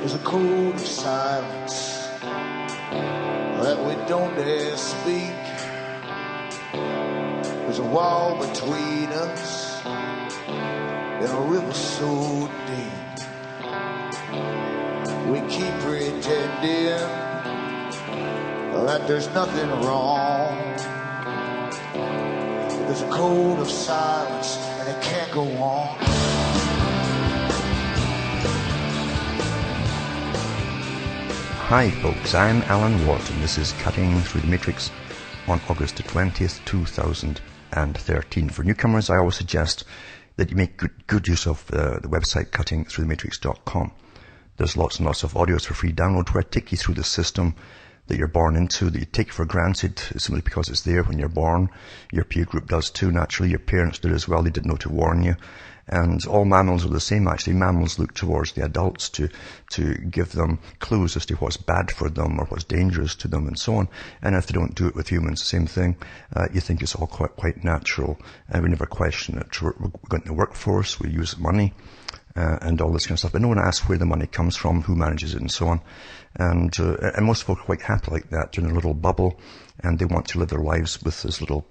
There's a code of silence that we don't dare speak. There's a wall between us and a river so deep. We keep pretending that there's nothing wrong. There's a code of silence and it can't go on. Hi folks, I'm Alan Watt and this is Cutting Through the Matrix on August the 20th, 2013. For newcomers, I always suggest that you make good use of the website cuttingthroughthematrix.com. There's lots and lots of audios for free download where I take you through the system that you're born into, that you take for granted simply because it's there when you're born. Your peer group does too, naturally. Your parents did as well. They didn't know to warn you. And all mammals are the same, actually. Mammals look towards the adults to give them clues as to what's bad for them or what's dangerous to them and so on. And if they don't do it with humans, the same thing. You think it's all quite natural. And we never question it. We're going to the workforce, we use money, and all this kind of stuff. But no one asks where the money comes from, who manages it and so on. And most folk are quite happy like that, in a little bubble, and they want to live their lives with as little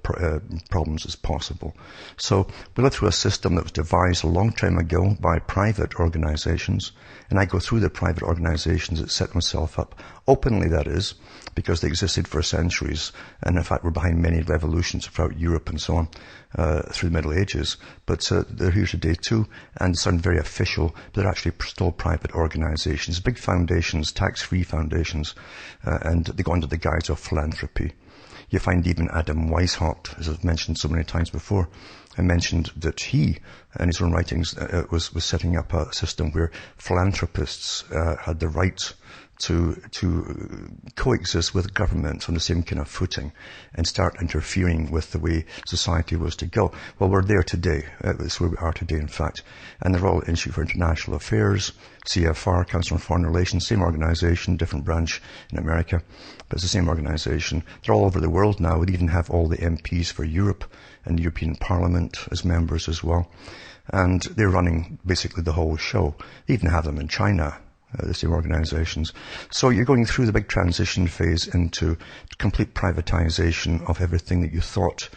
problems as possible. So we live through a system that was devised a long time ago by private organizations, and I go through the private organizations that set themselves up, openly that is, because they existed for centuries, and in fact were behind many revolutions throughout Europe and so on, through the Middle Ages. But they're here today too, and sound very official, but they're actually still private organizations, big foundations, tax-free foundations, and they go under the guise of philanthropy. You find even Adam Weishaupt, as I've mentioned so many times before, I mentioned that he, in his own writings, was setting up a system where philanthropists had the right to coexist with government on the same kind of footing and start interfering with the way society was to go. Well, we're there today. It's where we are today, in fact. And the Royal Institute for International Affairs, CFR, Council on Foreign Relations, same organization, different branch in America, but it's the same organization. They're all over the world now. We even have all the MPs for Europe and the European Parliament as members as well. And they're running basically the whole show. They even have them in China, the same organizations. So you're going through the big transition phase into complete privatization of everything that you thought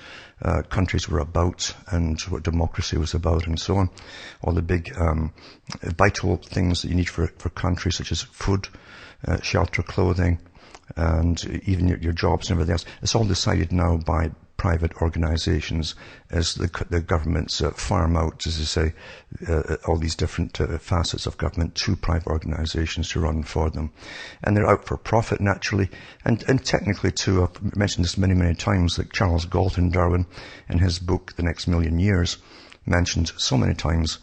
countries were about and what democracy was about and so on. All the big vital things that you need for countries, such as food, shelter, clothing, and even your jobs and everything else. It's all decided now by private organizations as the governments farm out, as they say, all these different facets of government to private organizations to run for them. And they're out for profit, naturally, and technically too. I've mentioned this many, many times, like Charles Galton Darwin in his book, The Next Million Years, mentioned so many times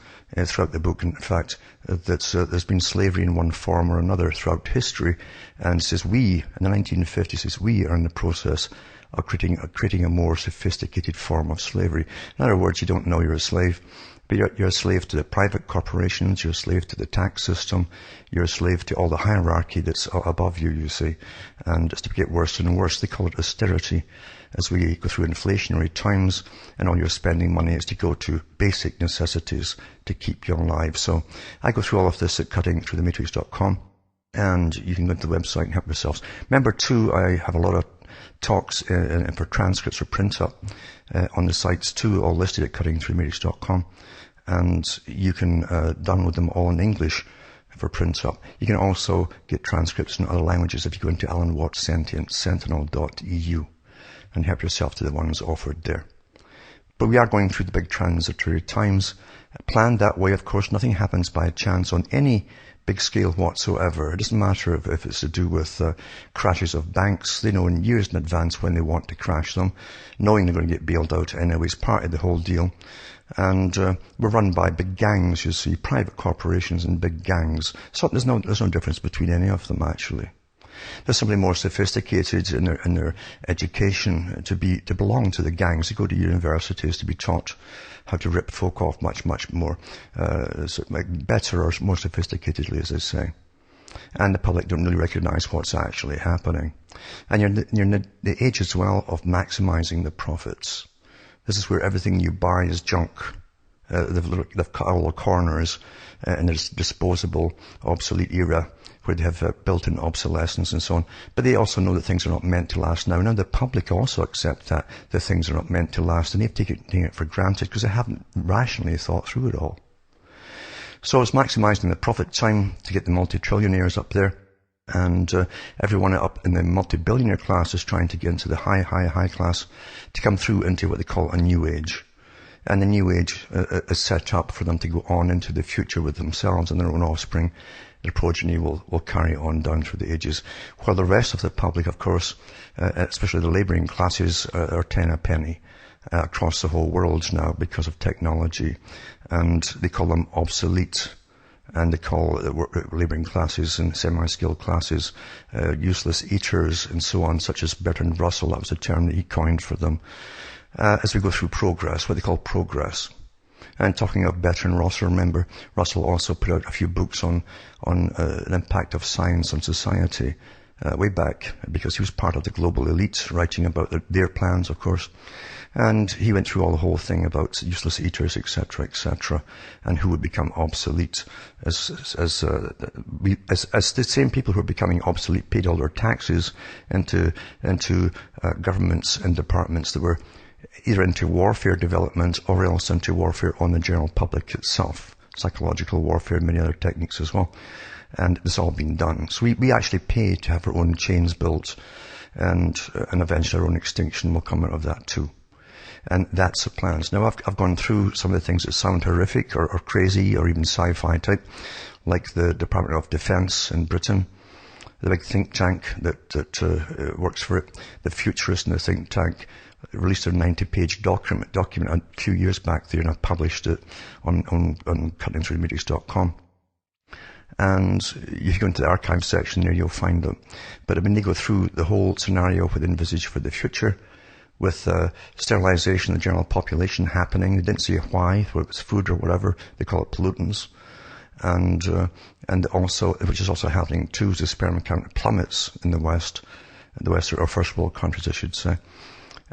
throughout the book, in fact, that there's been slavery in one form or another throughout history. And says we, in the 1950s, says we are in the process of creating a more sophisticated form of slavery. In other words, you don't know you're a slave, but you're a slave to the private corporations, you're a slave to the tax system, you're a slave to all the hierarchy that's above you, you see. And it's to get worse and worse. They call it austerity. As we go through inflationary times and all your spending money is to go to basic necessities to keep you alive. So I go through all of this at cuttingthroughthematrix.com, and you can go to the website and help yourselves. Remember too, I have a lot of talks for transcripts or print up on the sites too, all listed at cuttingthroughthematrix.com, and you can download them all in English for print up. You can also get transcripts in other languages if you go into Alan Watt Sentinel.eu and help yourself to the ones offered there. But we are going through the big transitory times, planned that way. Of course, nothing happens by chance on any big scale whatsoever. It doesn't matter if it's to do with crashes of banks. They know in years in advance when they want to crash them, knowing they're going to get bailed out anyway. It's part of the whole deal. And we're run by big gangs, you see, private corporations and big gangs. So there's no difference between any of them, actually. They're simply more sophisticated in their education to belong to the gangs. They go to universities to be taught how to rip folk off much more better or more sophisticatedly, as they say. And the public don't really recognize what's actually happening. And you're in the age as well of maximizing the profits. This is where everything you buy is junk. They've cut all the corners in this disposable, obsolete era. where they have built-in obsolescence and so on. But they also know that things are not meant to last now. Now the public also accept that things are not meant to last, and they've taken it for granted because they haven't rationally thought through it all. So it's maximizing the profit time to get the multi-trillionaires up there. And everyone up in the multi-billionaire class is trying to get into the high class to come through into what they call a new age. And the new age is set up for them to go on into the future with themselves and their own offspring. Their progeny will carry on down through the ages. While the rest of the public, of course, especially the labouring classes, are 10 a penny across the whole world now because of technology. And they call them obsolete. And they call labouring classes and semi-skilled classes useless eaters and so on, such as Bertrand Russell. That was the term that he coined for them. As we go through progress, what they call progress. And talking of Bertrand Russell, remember, Russell also put out a few books on the impact of science on society way back, because he was part of the global elite, writing about their plans, of course. And he went through all the whole thing about useless eaters, etc., and who would become obsolete as the same people who are becoming obsolete paid all their taxes into governments and departments that were either into warfare development or else into warfare on the general public itself, psychological warfare and many other techniques as well. And it's all been done. So we actually pay to have our own chains built, and eventually our own extinction will come out of that too. And that's the plans. Now, I've gone through some of the things that sound horrific or crazy or even sci-fi type, like the Department of Defense in Britain, the big think tank that works for it. The futurists in the think tank released a 90-page document a few years back there, and I published it on CTTM.20. And if you go into the archive section there, you'll find them. But when they go through the whole scenario what they envisage for the future, with sterilization of the general population happening. They didn't say why, whether it was food or whatever. They call it pollutants. And also, which is also happening too, is the sperm count plummets in the West, or first world countries, I should say.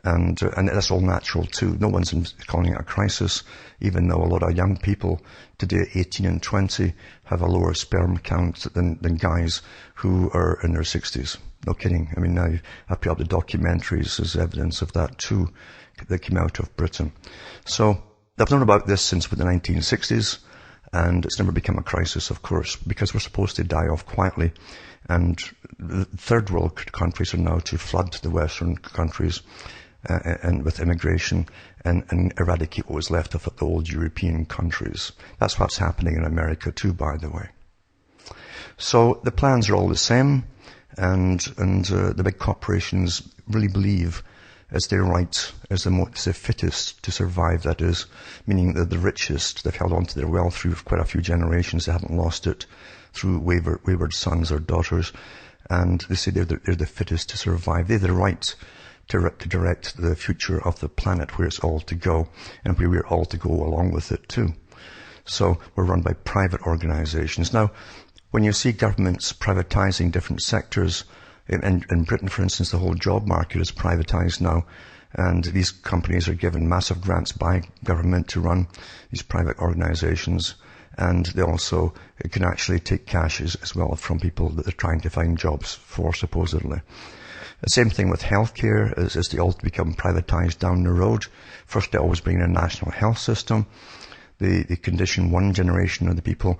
And that's all natural too. No one's calling it a crisis, even though a lot of young people today, 18 and 20, have a lower sperm count than guys who are in their 60s. No kidding. I mean, now I've put up the documentaries as evidence of that too, that came out of Britain. So they've known about this since the 1960s, and it's never become a crisis, of course, because we're supposed to die off quietly. And the third world countries are now to flood the Western countries and with immigration and eradicate what was left of the old European countries. That's what's happening in America too, by the way. So the plans are all the same. And the big corporations really believe as their right, as the fittest to survive, that is, meaning that the richest, they've held on to their wealth through quite a few generations, they haven't lost it through wayward sons or daughters, and they say they're the fittest to survive. They have the right to direct the future of the planet, where it's all to go, and where we're all to go along with it too. So we're run by private organizations. Now, when you see governments privatizing different sectors, in Britain, for instance, the whole job market is privatized now, and these companies are given massive grants by government to run these private organizations, and they also can actually take cash as well from people that they're trying to find jobs for, supposedly. The same thing with healthcare, as they all become privatized down the road. First, they always bring in a national health system. They condition one generation of the people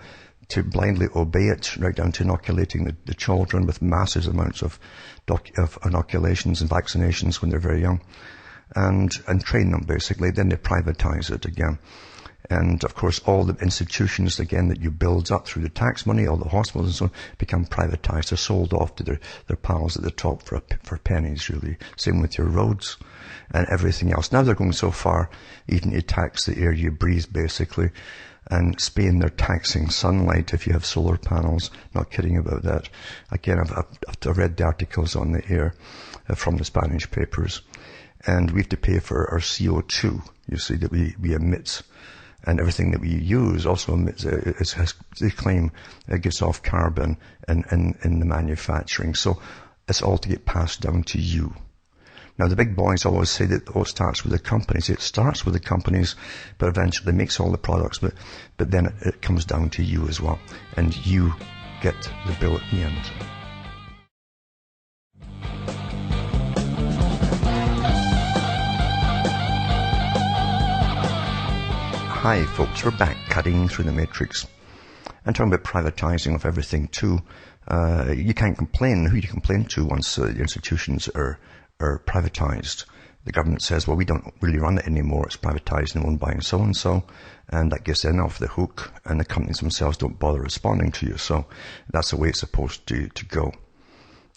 to blindly obey it, right down to inoculating the children with massive amounts of inoculations and vaccinations when they're very young, and train them basically. Then they privatize it again. And of course, all the institutions again that you build up through the tax money, all the hospitals and so on, become privatized. They're sold off to their pals at the top for pennies, really. Same with your roads and everything else. Now they're going so far, even to tax the air you breathe, basically. And Spain, they're taxing sunlight if you have solar panels. Not kidding about that. Again, I've read the articles on the air from the Spanish papers. And we have to pay for our CO2, you see, that we emit. And everything that we use also emits, they claim it gives off carbon in the manufacturing. So it's all to get passed down to you. Now, the big boys always say that it starts with the companies. It starts with the companies, but eventually makes all the products, but then it comes down to you as well. And you get the bill at the end. Hi folks, we're back cutting through the matrix and talking about privatizing of everything too. You can't complain. Who do you complain to once the institutions are privatized? The government says, well, we don't really run it anymore. It's privatized and owned by so-and-so. And that gets them off the hook. And the companies themselves don't bother responding to you. So that's the way it's supposed to go.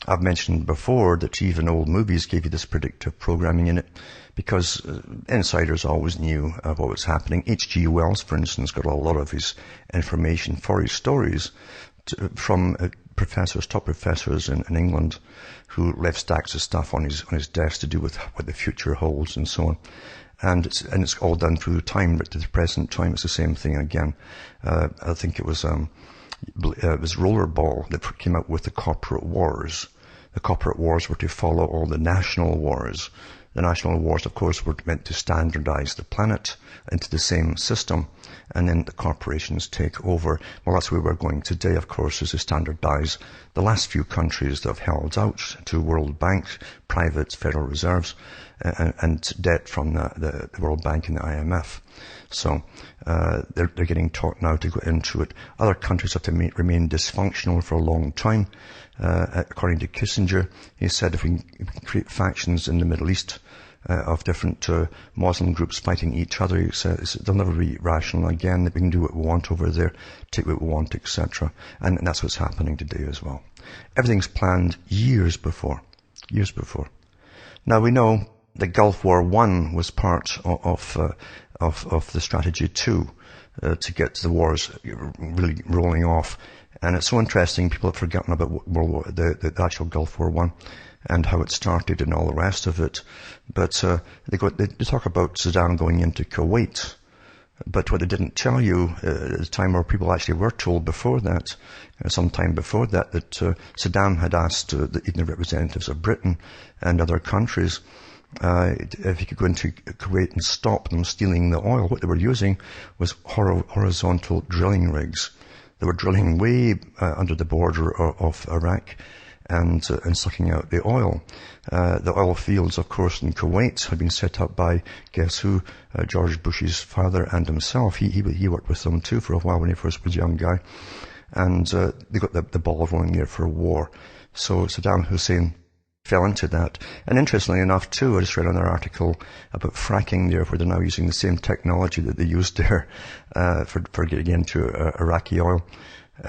I've mentioned before that even old movies gave you this predictive programming in it because insiders always knew what was happening. H.G. Wells, for instance, got a lot of his information for his stories from top professors in England who left stacks of stuff on his desk to do with what the future holds and so on. And it's all done through time, but to the present time it's the same thing again. I think it was Rollerball that came out with the corporate wars. The corporate wars were to follow all the national wars. The national wars, of course, were meant to standardize the planet into the same system, and then the corporations take over. Well, that's where we're going today, of course, is to standardize the last few countries that have held out to World Bank, private Federal Reserves, and debt from the World Bank and the IMF. So they're getting taught now to go into it. Other countries have to remain dysfunctional for a long time. According to Kissinger, he said if we can create factions in the Middle East of different Muslim groups fighting each other, he says they'll never be rational again. That we can do what we want over there, take what we want, etc. And that's what's happening today as well. Everything's planned years before. Now we know the Gulf War I was part of the strategy too, to get the wars really rolling off. And it's so interesting, people have forgotten about the actual Gulf War I and how it started and all the rest of it. But they talk about Saddam going into Kuwait. But what they didn't tell you at the time, or people actually were told before that, some time before that Saddam had asked even the representatives of Britain and other countries if he could go into Kuwait and stop them stealing the oil. What they were using was horizontal drilling rigs. They were drilling way under the border of Iraq and sucking out the oil. The oil fields, of course, in Kuwait had been set up by, guess who, George Bush's father and himself. He worked with them too for a while when he first was a young guy. And they got the ball rolling there for a war. So Saddam Hussein fell into that. And interestingly enough too, I just read another article about fracking there, where they're now using the same technology that they used there for getting into Iraqi oil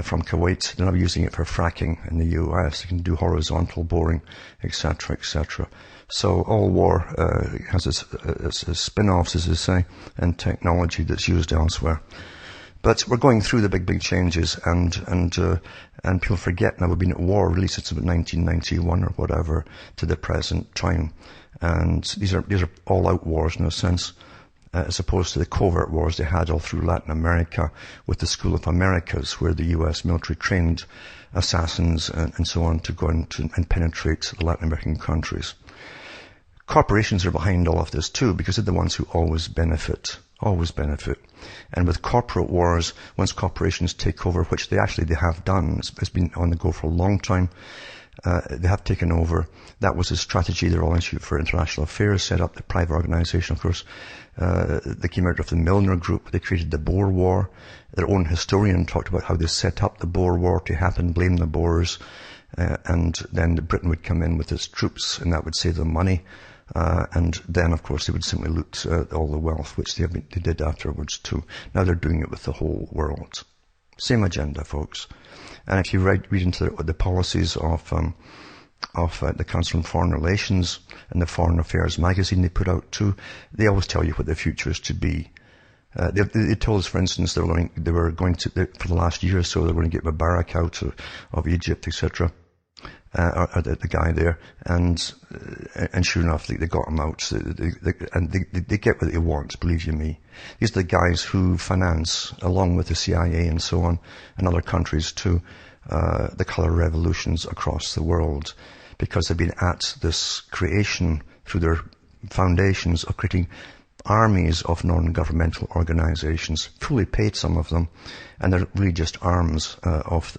from Kuwait. They're now using it for fracking in the US. They can do horizontal boring, etc., etc. So all war has its spin-offs, as they say, and technology that's used elsewhere. But we're going through the big changes, and people forget now we've been at war really since about 1991 or whatever to the present time. And these are all-out wars in a sense, as opposed to the covert wars they had all through Latin America with the School of Americas, where the US military trained assassins and so on to go into and penetrate the Latin American countries. Corporations are behind all of this too, because they're the ones who always benefit. And with corporate wars, once corporations take over, which they have done, it's been on the go for a long time, they have taken over. That was a strategy. The Royal Institute for International Affairs set up the private organization, of course. They came out of the Milner Group. They created the Boer War. Their own historian talked about how they set up the Boer War to happen, blame the Boers, and then Britain would come in with its troops, and that would save them money. And then, of course, they would simply loot all the wealth, which they did afterwards too. Now they're doing it with the whole world. Same agenda, folks. And if you read into the policies of the Council on Foreign Relations and the Foreign Affairs magazine they put out too, they always tell you what the future is to be. They told us, for instance, they were going to for the last year or so, they were going to get Mubarak out of Egypt, etc. Or the guy there, and sure enough, they got him out. They get what they want, believe you me. These are the guys who finance, along with the CIA and so on, and other countries too, the colour revolutions across the world, because they've been at this creation through their foundations of creating armies of non-governmental organizations, fully paid, some of them, and they're really just arms of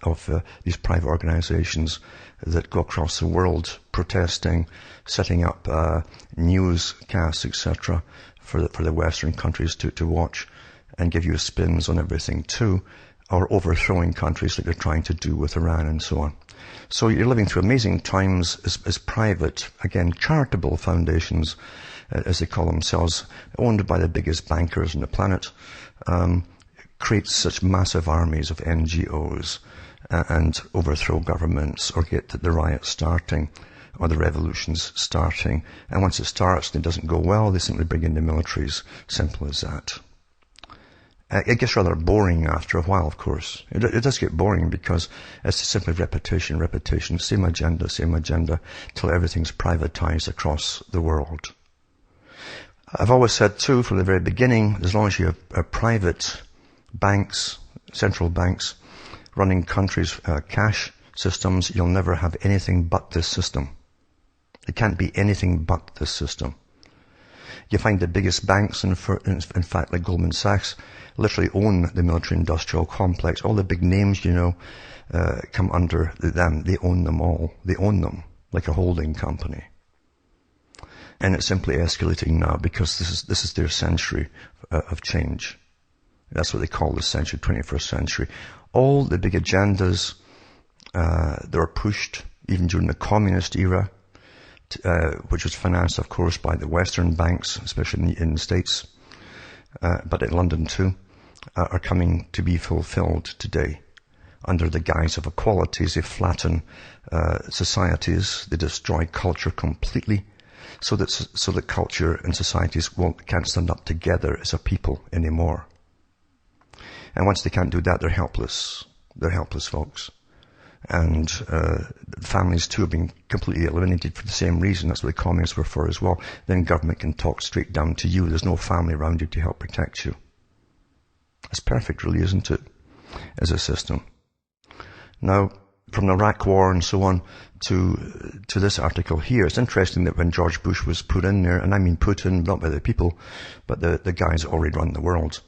these private organizations that go across the world protesting, setting up newscasts, etc., for the Western countries to watch and give you spins on everything too, or overthrowing countries like they're trying to do with Iran and so on. So you're living through amazing times as private, again, charitable foundations, as they call themselves, owned by the biggest bankers on the planet, create such massive armies of NGOs and overthrow governments or get the riots starting or the revolutions starting. And once it starts and it doesn't go well, they simply bring in the militaries. Simple as that. It gets rather boring after a while, of course. It does get boring because it's simply repetition, same agenda, till everything's privatized across the world. I've always said too, from the very beginning, as long as you have private banks, central banks, running countries' cash systems, you'll never have anything but this system. It can't be anything but this system. You find the biggest banks, in fact, like Goldman Sachs, literally own the military-industrial complex. All the big names, come under them. They own them all. They own them like a holding company. And it's simply escalating now because this is their century of change. That's what they call the century, 21st century. All the big agendas that were pushed even during the communist era, which was financed, of course, by the Western banks, especially in the States, but in London too, are coming to be fulfilled today under the guise of equalities. They flatten societies. They destroy culture completely, so that culture and societies can't stand up together as a people anymore. And once they can't do that, they're helpless. They're helpless, folks. And families too have been completely eliminated for the same reason. That's what the communists were for as well. Then government can talk straight down to you. There's no family around you to help protect you. It's perfect, really, isn't it, as a system? Now, from the Iraq War and so on to this article here, it's interesting that when George Bush was put in there, and I mean put in, not by the people, but the guys that already run the world,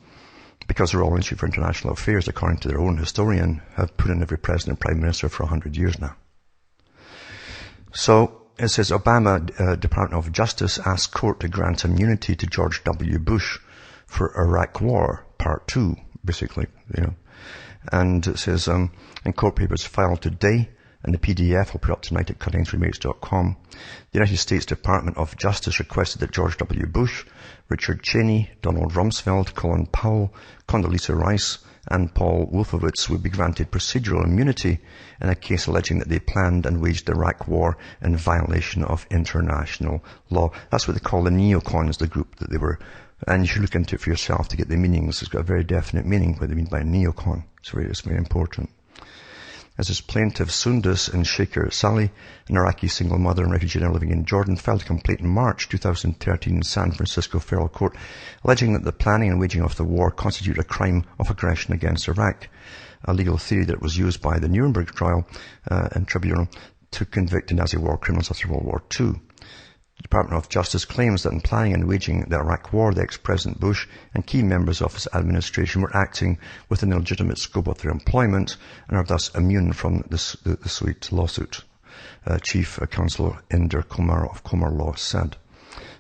because the Royal Institute for International Affairs, according to their own historian, have put in every president and prime minister for 100 years now. So it says Obama Department of Justice asked court to grant immunity to George W. Bush for Iraq War, Part 2, basically, And it says, in court papers filed today, and the PDF will put up tonight at cuttingthroughmatrix.com. The United States Department of Justice requested that George W. Bush, Richard Cheney, Donald Rumsfeld, Colin Powell, Condoleezza Rice, and Paul Wolfowitz would be granted procedural immunity in a case alleging that they planned and waged the Iraq War in violation of international law. That's what they call the neocons, the group that they were. And you should look into it for yourself to get the meanings. It's got a very definite meaning, what they mean by neocon. It's very important. As his plaintiff Sundus and Shaker Salih, an Iraqi single mother and refugee now living in Jordan, filed a complaint in March 2013 in San Francisco federal court, alleging that the planning and waging of the war constituted a crime of aggression against Iraq, a legal theory that was used by the Nuremberg trial and tribunal to convict Nazi war criminals after World War II. The Department of Justice claims that in planning and waging the Iraq War, the ex-President Bush and key members of his administration were acting within the legitimate scope of their employment and are thus immune from the suit lawsuit, Chief Counsel Inder Kumar of Kumar Law said.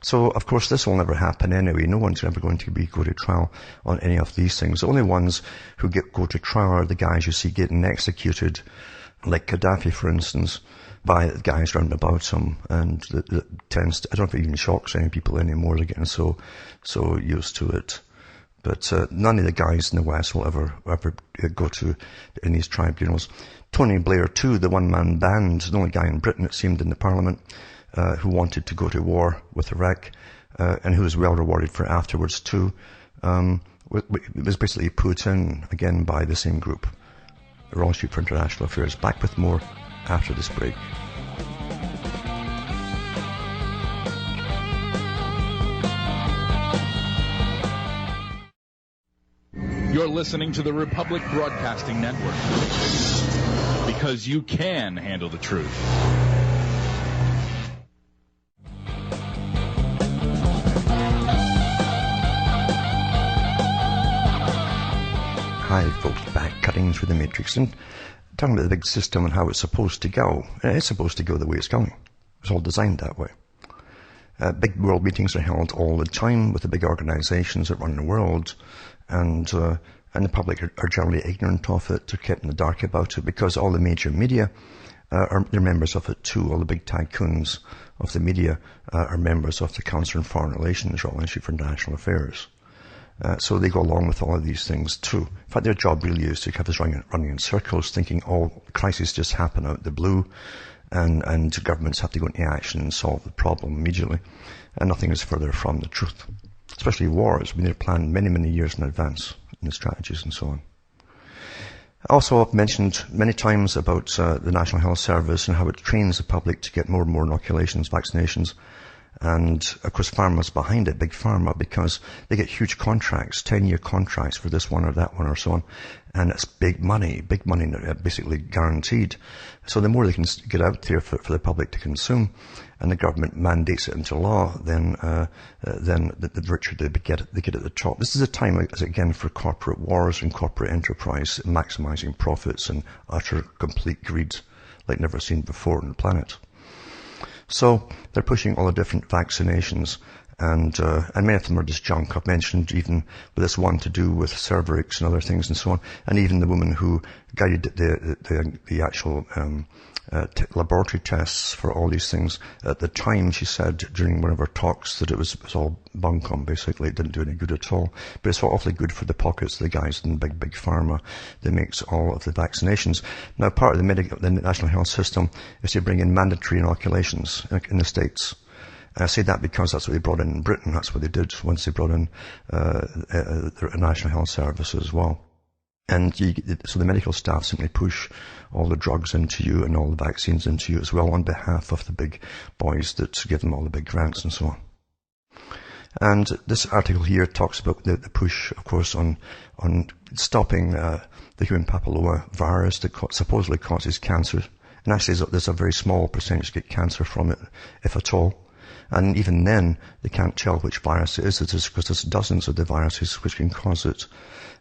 So, of course, this will never happen anyway. No one's ever going to go to trial on any of these things. The only ones who go to trial are the guys you see getting executed, like Gaddafi, for instance, by the guys round about him, and that tends to, I don't know if it even shocks any people anymore. They're getting so used to it. But none of the guys in the West will ever go to in these tribunals. Tony Blair too, the one-man band, the only guy in Britain, it seemed, in the Parliament, who wanted to go to war with Iraq, and who was well rewarded for it afterwards too, was basically put in again by the same group, the Royal Institute for International Affairs. Back with more after this break. You're listening to the Republic Broadcasting Network, because you can handle the truth. Hi folks, back cutting through the matrix and talking about the big system and how it's supposed to go. And it's supposed to go the way it's going. It's all designed that way. Big world meetings are held all the time with the big organizations that run the world, and the public are generally ignorant of it. They're kept in the dark about it because all the major media they're members of it too. All the big tycoons of the media are members of the Council on Foreign Relations, Royal Institute for International Affairs. So they go along with all of these things too. In fact, their job really is to have us running in circles, thinking all crises just happen out of the blue, and governments have to go into action and solve the problem immediately. And nothing is further from the truth. Especially wars. I mean, they're planned many, many years in advance in the strategies and so on. Also, I've mentioned many times about the National Health Service and how it trains the public to get more and more inoculations, vaccinations. And, of course, pharma's behind it, big pharma, because they get huge contracts, 10-year contracts for this one or that one or so on. And it's big money, basically guaranteed. So the more they can get out there for the public to consume, and the government mandates it into law, then the richer they get at the top. This is a time, again, for corporate wars and corporate enterprise, maximizing profits and utter complete greed like never seen before on the planet. So they're pushing all the different vaccinations, and many of them are just junk. I've mentioned even with this one to do with Cervarix and other things and so on, and even the woman who guided the actual laboratory tests for all these things. At the time, she said during one of her talks that it was all bunkum, basically. It didn't do any good at all. But it's awfully good for the pockets of the guys in big pharma that makes all of the vaccinations. Now, part of the National Health System is to bring in mandatory inoculations in the States. And I say that because that's what they brought in Britain. That's what they did once they brought in the National Health Service as well. And so the medical staff simply push all the drugs into you and all the vaccines into you as well on behalf of the big boys that give them all the big grants and so on. And this article here talks about the push, of course, on stopping the human papilloma virus that supposedly causes cancer. And actually, there's a very small percentage get cancer from it, if at all. And even then, they can't tell which virus it is because there's dozens of the viruses which can cause it.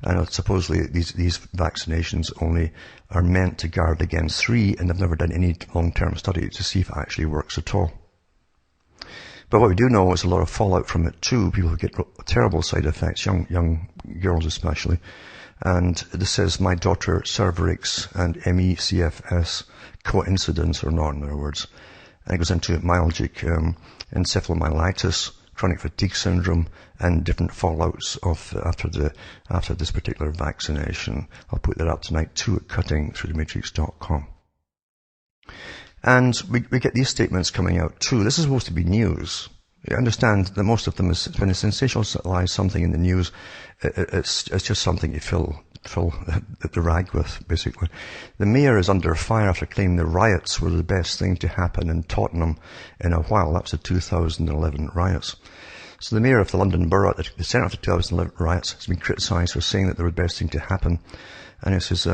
And supposedly these vaccinations only are meant to guard against 3, and they've never done any long-term study to see if it actually works at all. But what we do know is a lot of fallout from it too. People who get terrible side effects, young girls especially. And this says, my daughter Cervarix and MECFS, coincidence or not, in other words. And it goes into myalgic encephalomyelitis, chronic fatigue syndrome, and different fallouts after this particular vaccination. I'll put that up tonight too at cuttingthroughthematrix.com. And we get these statements coming out too. This is supposed to be news. You understand that most of them is when they sensationalize something in the news, it's just something you fill the rag with, basically. The mayor is under fire after claiming the riots were the best thing to happen in Tottenham in a while. That was the 2011 riots. So the mayor of the London Borough, the centre of the 2011 riots, has been criticised for saying that they were the best thing to happen. And this is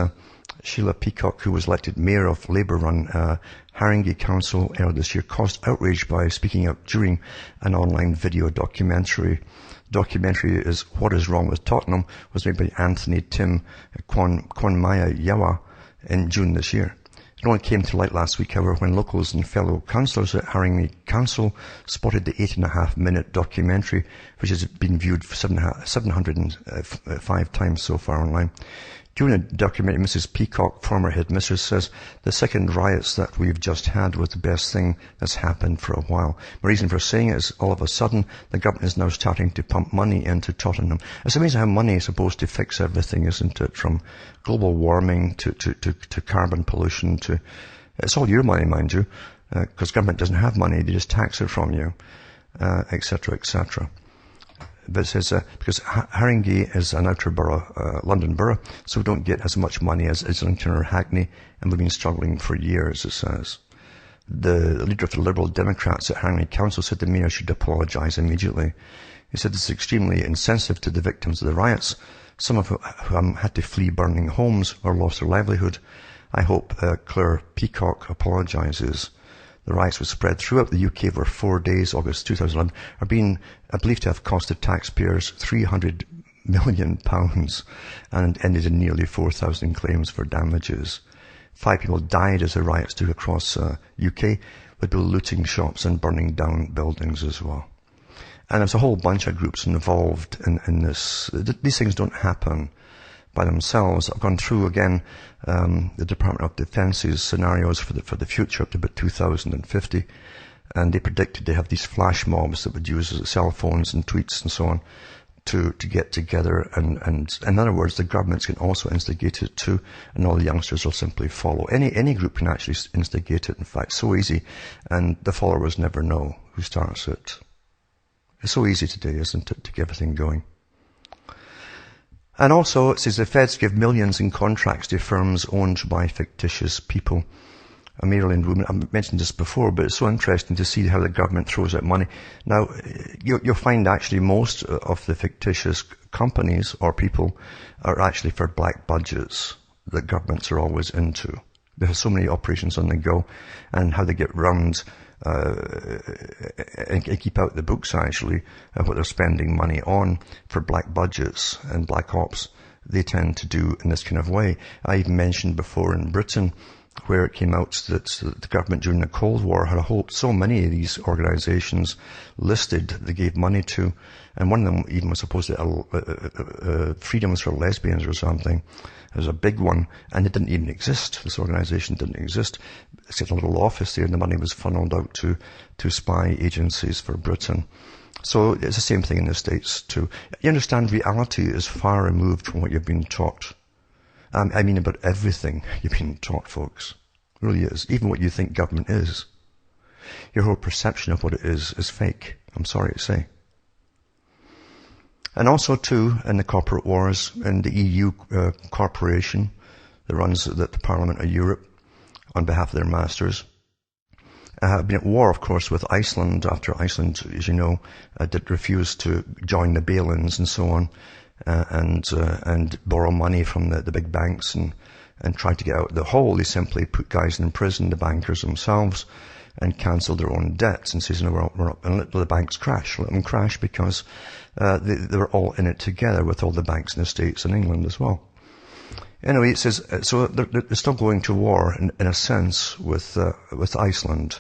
Sheila Peacock, who was elected mayor of Labour-run Haringey Council earlier this year, caused outrage by speaking out during an online video documentary. The documentary is What is Wrong with Tottenham, was made by Anthony Tim Kwanmaya Yawa in June this year. It only came to light last week, however, when locals and fellow councillors at Haringey Council spotted the 8.5-minute documentary, which has been viewed 705 times so far online. During the documentary, Mrs. Peacock, former headmistress, says the second riots that we've just had was the best thing that's happened for a while. My reason for saying it is all of a sudden the government is now starting to pump money into Tottenham. It's amazing how money is supposed to fix everything, isn't it? From global warming to carbon pollution it's all your money, mind you, because government doesn't have money, they just tax it from you, etc., etc. But it says, because Haringey is an outer borough, London borough, so we don't get as much money as Islington or Hackney, and we've been struggling for years, it says. The leader of the Liberal Democrats at Haringey Council said the mayor should apologise immediately. He said this is extremely insensitive to the victims of the riots, some of whom had to flee burning homes or lost their livelihood. I hope Claire Peacock apologises. The riots, which spread throughout the UK over 4 days, August 2011, are being believed to have costed taxpayers £300 million and ended in nearly 4,000 claims for damages. 5 people died as the riots took across UK, with people looting shops and burning down buildings as well. And there's a whole bunch of groups involved in this. These things don't happen by themselves. I've gone through again the Department of Defence's scenarios for the future up to about 2050, and they predicted they have these flash mobs that would use cell phones and tweets and so on to get together, and in other words, the governments can also instigate it too, and all the youngsters will simply follow. Any group can actually instigate it, in fact, so easy, and the followers never know who starts it. It's so easy today, isn't it, to get everything going. And also, it says the feds give millions in contracts to firms owned by fictitious people. A Maryland woman, I've mentioned this before, but it's so interesting to see how the government throws out money. Now, you'll find actually most of the fictitious companies or people are actually for black budgets that governments are always into. They have so many operations on the go, and how they get round and keep out the books actually, what they're spending money on for black budgets and black ops, they tend to do in this kind of way. I even mentioned before in Britain, where it came out that the government during the Cold War had so many of these organizations listed that they gave money to, and one of them even was supposed to freedoms for lesbians or something. It was a big one, and it didn't even exist. This organization didn't exist. It's got a little office there, and the money was funneled out to spy agencies for Britain. So it's the same thing in the States too. You understand, reality is far removed from what you've been taught. I mean about everything you've been taught, folks. It really is. Even what you think government is. Your whole perception of what it is fake. I'm sorry to say. And also too, in the corporate wars, in the EU corporation that runs the Parliament of Europe on behalf of their masters, have been at war, of course, with Iceland after Iceland, as you know, did refuse to join the bail-ins and so on, and borrow money from the big banks and tried to get out of the hole. They simply put guys in prison, the bankers themselves, and cancelled their own debts and says, no, we're not, and let the banks crash. Let them crash because they were all in it together with all the banks in the States and England as well. Anyway, it says, so they're still going to war in a sense with Iceland.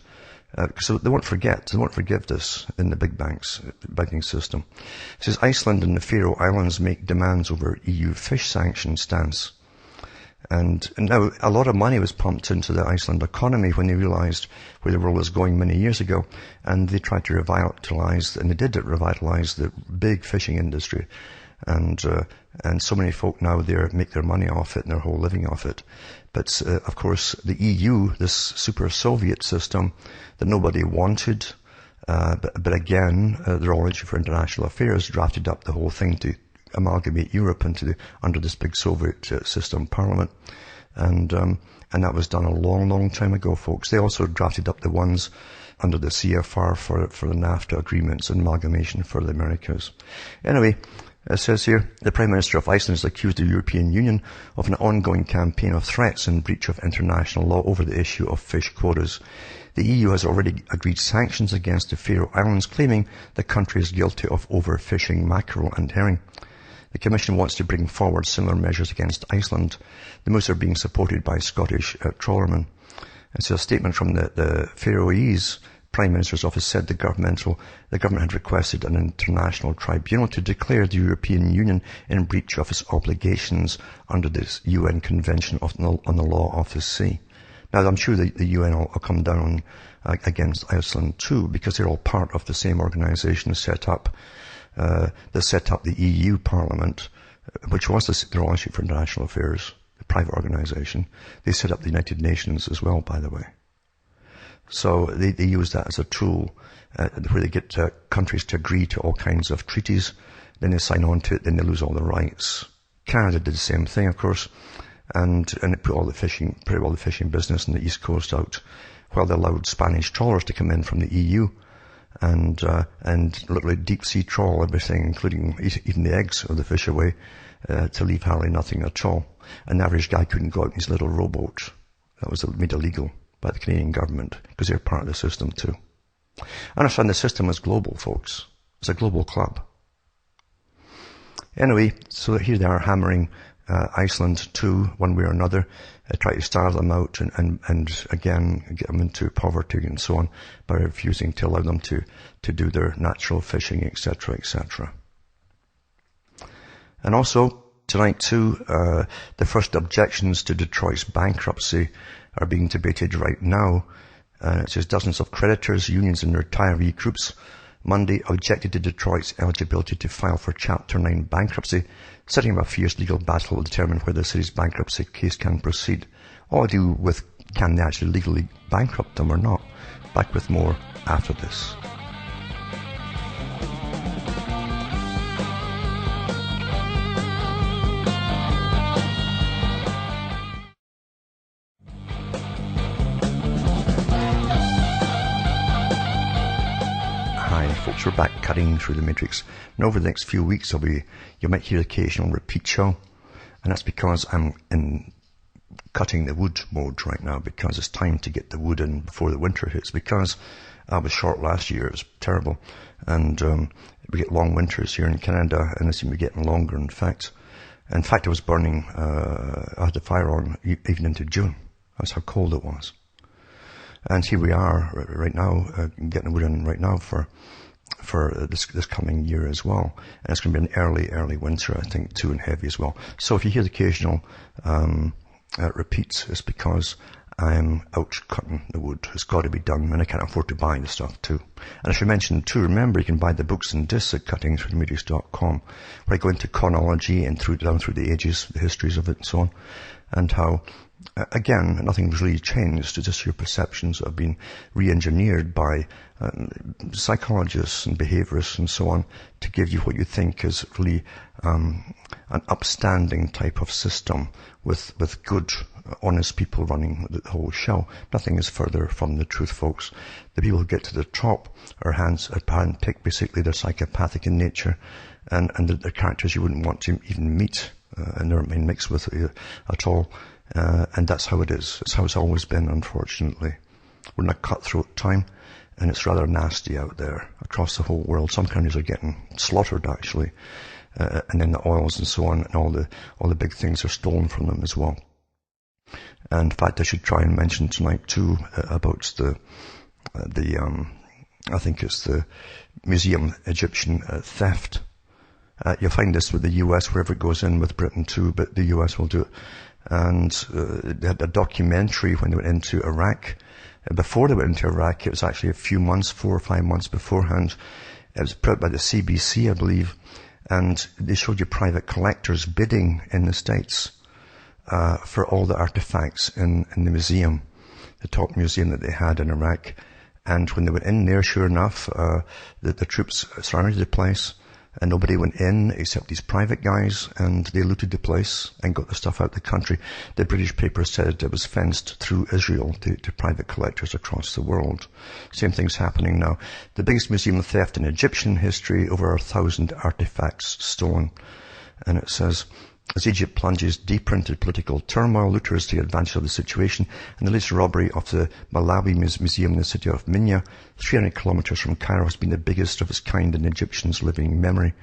So they won't forgive this in the big banks, banking system. It says Iceland and the Faroe Islands make demands over EU fish sanction stance. And now a lot of money was pumped into the Iceland economy when they realized where the world was going many years ago, and they tried to revitalize the big fishing industry. And so many folk now there make their money off it and their whole living off it. But, of course, the EU, this super Soviet system that nobody wanted, but again, the Royal Institute for International Affairs drafted up the whole thing to amalgamate Europe under this big Soviet system parliament. And that was done a long, long time ago, folks. They also drafted up the ones under the CFR for the NAFTA agreements and amalgamation for the Americas. Anyway, it says here, the Prime Minister of Iceland has accused the European Union of an ongoing campaign of threats and breach of international law over the issue of fish quotas. The EU has already agreed sanctions against the Faroe Islands, claiming the country is guilty of overfishing mackerel and herring. The Commission wants to bring forward similar measures against Iceland. The moves are being supported by Scottish trawlermen. It's a statement from the Faroese Prime Minister's office said the government had requested an international tribunal to declare the European Union in breach of its obligations under this UN Convention on the Law of the Sea. Now, I'm sure the UN will come down against Iceland too, because they're all part of the same organization set up the EU Parliament, which was the Royal Institute for International Affairs, a private organization. They set up the United Nations as well, by the way. So they use that as a tool where they get countries to agree to all kinds of treaties. Then they sign on to it, then they lose all the rights. Canada did the same thing, of course, and it put all the fishing business in the East Coast out, while they allowed Spanish trawlers to come in from the EU and literally deep sea trawl everything, including eating the eggs of the fish away, to leave hardly nothing at all. An average guy couldn't go out in his little rowboat. That was made illegal by the Canadian government, because they're part of the system too. I understand the system is global, folks. It's a global club. Anyway, so here they are hammering Iceland too, one way or another, try to starve them out and again get them into poverty and so on by refusing to allow them to do their natural fishing, etc., etc. And also tonight too, the first objections to Detroit's bankruptcy are being debated right now. It says dozens of creditors, unions and retiree groups Monday objected to Detroit's eligibility to file for Chapter 9 bankruptcy, setting up a fierce legal battle will determine whether the city's bankruptcy case can proceed. All to do with can they actually legally bankrupt them or not. Back with more after this. Folks, we're back cutting through the matrix. And over the next few weeks, you might hear occasional repeat show. And that's because I'm in cutting the wood mode right now, because it's time to get the wood in before the winter hits. Because I was short last year, it was terrible. And we get long winters here in Canada, and they seem to be getting longer, in fact. I was burning, I had the fire on even into June. That's how cold it was. And here we are right now, getting the wood in right now for this coming year as well. And it's going to be an early winter, I think, too, and heavy as well. So if you hear the occasional repeats, it's because I'm out cutting the wood. It's got to be done, and I can't afford to buy the stuff too. And I should mention too, remember you can buy the books and discs at cuttingthroughthematrix.com, where I go into chronology and down through the ages, the histories of it and so on, and how again, nothing's really changed. It's just your perceptions have been re-engineered by psychologists and behaviorists and so on to give you what you think is really an upstanding type of system with good, honest people running the whole show. Nothing is further from the truth, folks. The people who get to the top are hand-picked. Basically, they're psychopathic in nature, and they're characters you wouldn't want to even meet, and they're mixed with at all. And that's how it is. It's how it's always been, unfortunately. We're in a cutthroat time, and it's rather nasty out there across the whole world. Some countries are getting slaughtered, actually, and then the oils and so on, and all the big things are stolen from them as well. And in fact, I should try and mention tonight too about the I think it's the museum Egyptian theft. You'll find this with the US wherever it goes in, with Britain too, but the US will do it. And they had a documentary when they went into Iraq. Before they went into Iraq, it was actually a few months, 4 or 5 months beforehand. It was put out by the CBC, I believe, and they showed you private collectors bidding in the States for all the artifacts in the museum, the top museum that they had in Iraq. And when they went in there, sure enough, the troops surrounded the place, and nobody went in except these private guys, and they looted the place and got the stuff out of the country. The British paper said it was fenced through Israel to private collectors across the world. Same thing's happening now. The biggest museum theft in Egyptian history, over 1,000 artifacts stolen. And it says, as Egypt plunges deeper into political turmoil, looters take advantage of the situation, and the latest robbery of the Malawi Museum in the city of Minya, 300 kilometers from Cairo, has been the biggest of its kind in Egyptians' living memory.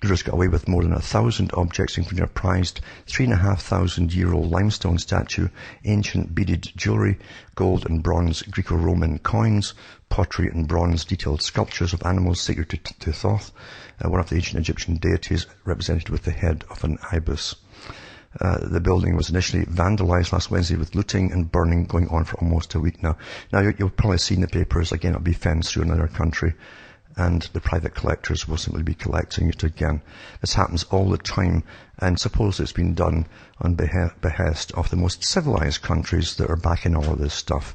Looters got away with more than 1,000 objects, including a prized 3,500-year-old limestone statue, ancient beaded jewellery, gold and bronze Greco-Roman coins, pottery and bronze detailed sculptures of animals sacred to Thoth, one of the ancient Egyptian deities represented with the head of an ibis. The building was initially vandalized last Wednesday with looting and burning going on for almost a week now. Now, you'll probably see in the papers, again, it'll be fenced through another country, and the private collectors will simply be collecting it again. This happens all the time, and suppose it's been done on behest of the most civilized countries that are backing all of this stuff.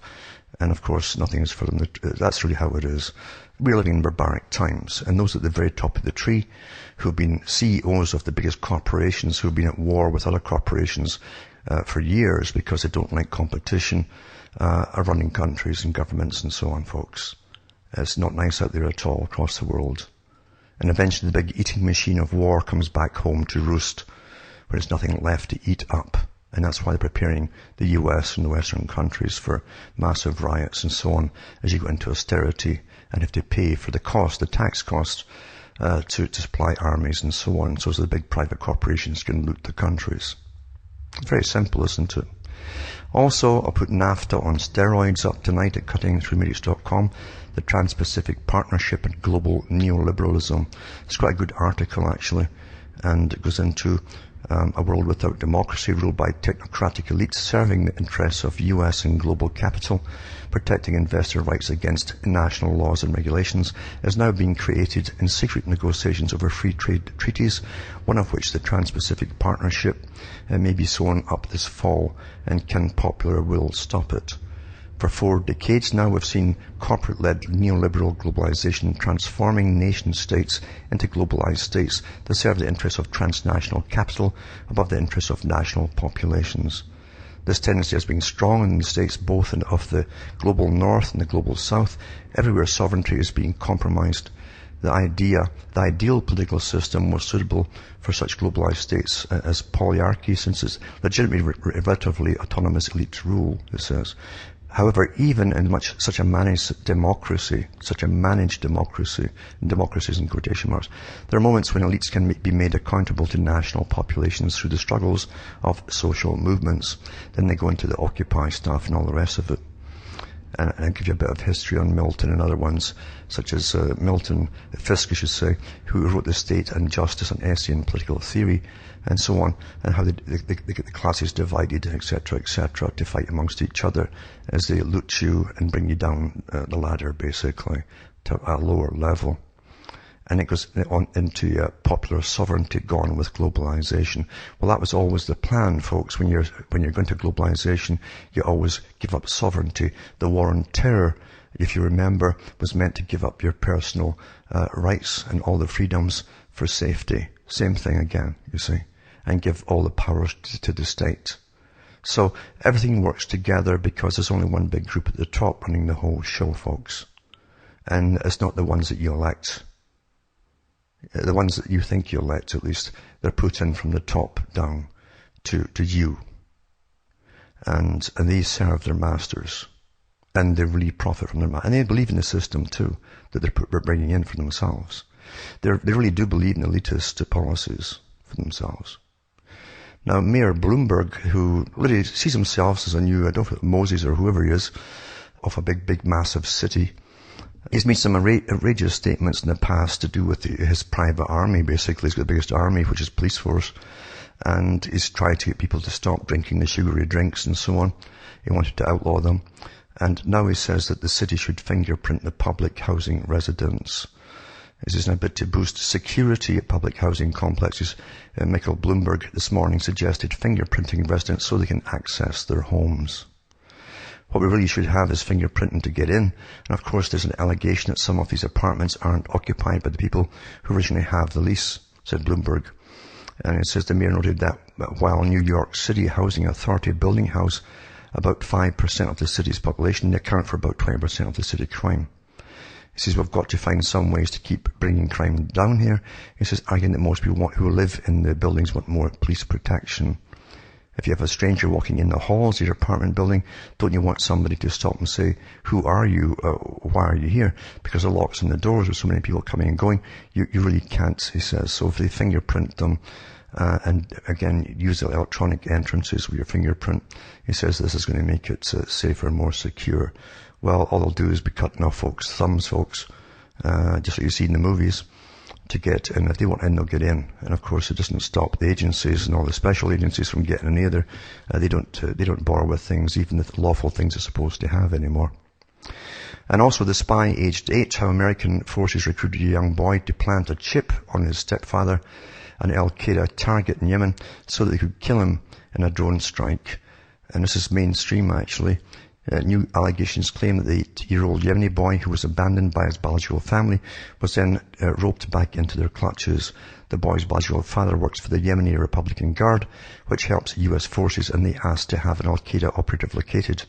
And of course, nothing is for them. That's really how it is. We're living in barbaric times, and those at the very top of the tree, who have been CEOs of the biggest corporations, who have been at war with other corporations for years because they don't like competition, are running countries and governments and so on, folks. It's not nice out there at all across the world. And eventually the big eating machine of war comes back home to roost, where there's nothing left to eat up. And that's why they're preparing the US and the Western countries for massive riots and so on as you go into austerity and have to pay for the cost, the tax cost to supply armies and so on, so the big private corporations can loot the countries. Very simple, isn't it? Also, I'll put NAFTA on steroids up tonight at cuttingthroughthematrix.com, the Trans-Pacific Partnership and Global Neoliberalism. It's quite a good article, actually, and it goes into a world without democracy, ruled by technocratic elites, serving the interests of US and global capital, protecting investor rights against national laws and regulations, is now being created in secret negotiations over free trade treaties, one of which, the Trans-Pacific Partnership, may be sewn up this fall, and can popular will stop it. For 4 decades now, we've seen corporate-led neoliberal globalization transforming nation-states into globalized states to serve the interests of transnational capital above the interests of national populations. This tendency has been strong in the states both of the global north and the global south. Everywhere sovereignty is being compromised. The ideal political system was suitable for such globalized states as polyarchy, since it's legitimately relatively autonomous elites rule, it says. However, even in such a managed democracy, and democracy is in quotation marks, there are moments when elites can be made accountable to national populations through the struggles of social movements. Then they go into the Occupy stuff and all the rest of it. And I'll give you a bit of history on Milton and other ones, such as Milton Fiske, I should say, who wrote The State and Justice, an essay in political theory, and so on, and how the classes divided, etc., to fight amongst each other as they loot you and bring you down the ladder, basically, to a lower level. And it goes on into popular sovereignty gone with globalization. Well, that was always the plan, folks. When you're going to globalization, you always give up sovereignty. The war on terror, if you remember, was meant to give up your personal rights and all the freedoms for safety. Same thing again, you see, and give all the powers to the state. So everything works together because there's only one big group at the top running the whole show, folks. And it's not the ones that you elect. The ones that you think you elect, at least, they're put in from the top down to you. And they serve their masters. And they really profit from their masters. And they believe in the system, too, that they're bringing in for themselves. They really do believe in elitist policies for themselves. Now, Mayor Bloomberg, who really sees himself as a new, I don't know, Moses or whoever he is, of a big, massive city, he's made some outrageous statements in the past to do with his private army, basically. He's got the biggest army, which is police force, and he's tried to get people to stop drinking the sugary drinks and so on. He wanted to outlaw them. And now he says that the city should fingerprint the public housing residents. This is a bit to boost security at public housing complexes. Michael Bloomberg this morning suggested fingerprinting residents so they can access their homes. What we really should have is fingerprinting to get in. And of course, there's an allegation that some of these apartments aren't occupied by the people who originally have the lease, said Bloomberg. And it says the mayor noted that while New York City Housing Authority building house about 5% of the city's population, they account for about 20% of the city crime. He says we've got to find some ways to keep bringing crime down here. He says, arguing that most people who live in the buildings want more police protection. If you have a stranger walking in the halls of your apartment building, don't you want somebody to stop and say, who are you? Why are you here? Because the locks on the doors with so many people coming and going, you really can't, he says. So if they fingerprint them, and again, use the electronic entrances with your fingerprint, he says this is going to make it safer and more secure. Well, all they'll do is be cutting off folks' thumbs, folks, just like you see in the movies, to get in. If they want in, they'll get in. And of course, it doesn't stop the agencies and all the special agencies from getting in either. They don't bother with things, even the lawful things they're supposed to have anymore. And also the spy aged 8, how American forces recruited a young boy to plant a chip on his stepfather, an Al-Qaeda target in Yemen, so that they could kill him in a drone strike. And this is mainstream, actually. New allegations claim that the 8-year-old Yemeni boy who was abandoned by his biological family was then roped back into their clutches. The boy's biological father works for the Yemeni Republican Guard, which helps U.S. forces, and they asked to have an Al-Qaeda operative located.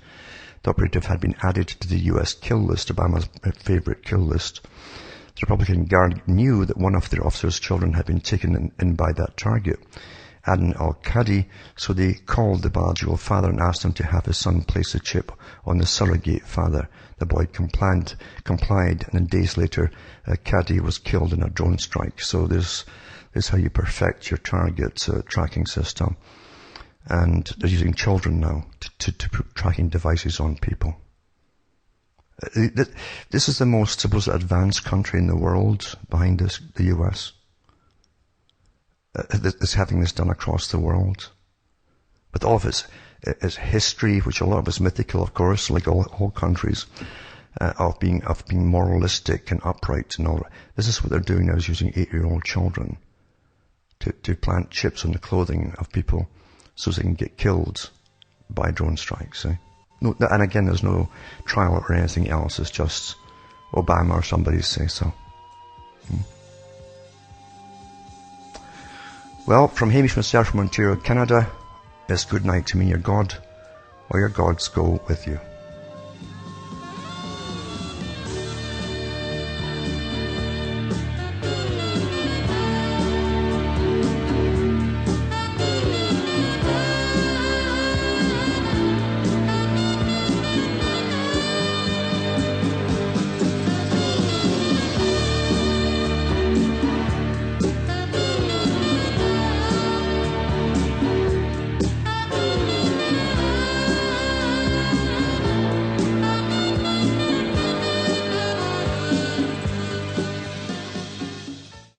The operative had been added to the U.S. kill list, Obama's favorite kill list. The Republican Guard knew that one of their officers' children had been taken in by that target, Adnan al-Qadi, so they called the biological father and asked him to have his son place a chip on the surrogate father. The boy complied, and then days later, Qadi was killed in a drone strike. So this is how you perfect your target tracking system. And they're using children now to put tracking devices on people. This is the most supposed advanced country in the world behind this, the US. Is having this done across the world. With all of its history, which a lot of is mythical, of course, like all countries, of being moralistic and upright and all that. This is what they're doing now, is using 8-year-old children to plant chips on the clothing of people so they can get killed by drone strikes. No, and again, there's no trial or anything else. It's just Obama or somebody say so. Well, from Hamish myself from Ontario, Canada, it's good night to me, your God, or your gods go with you.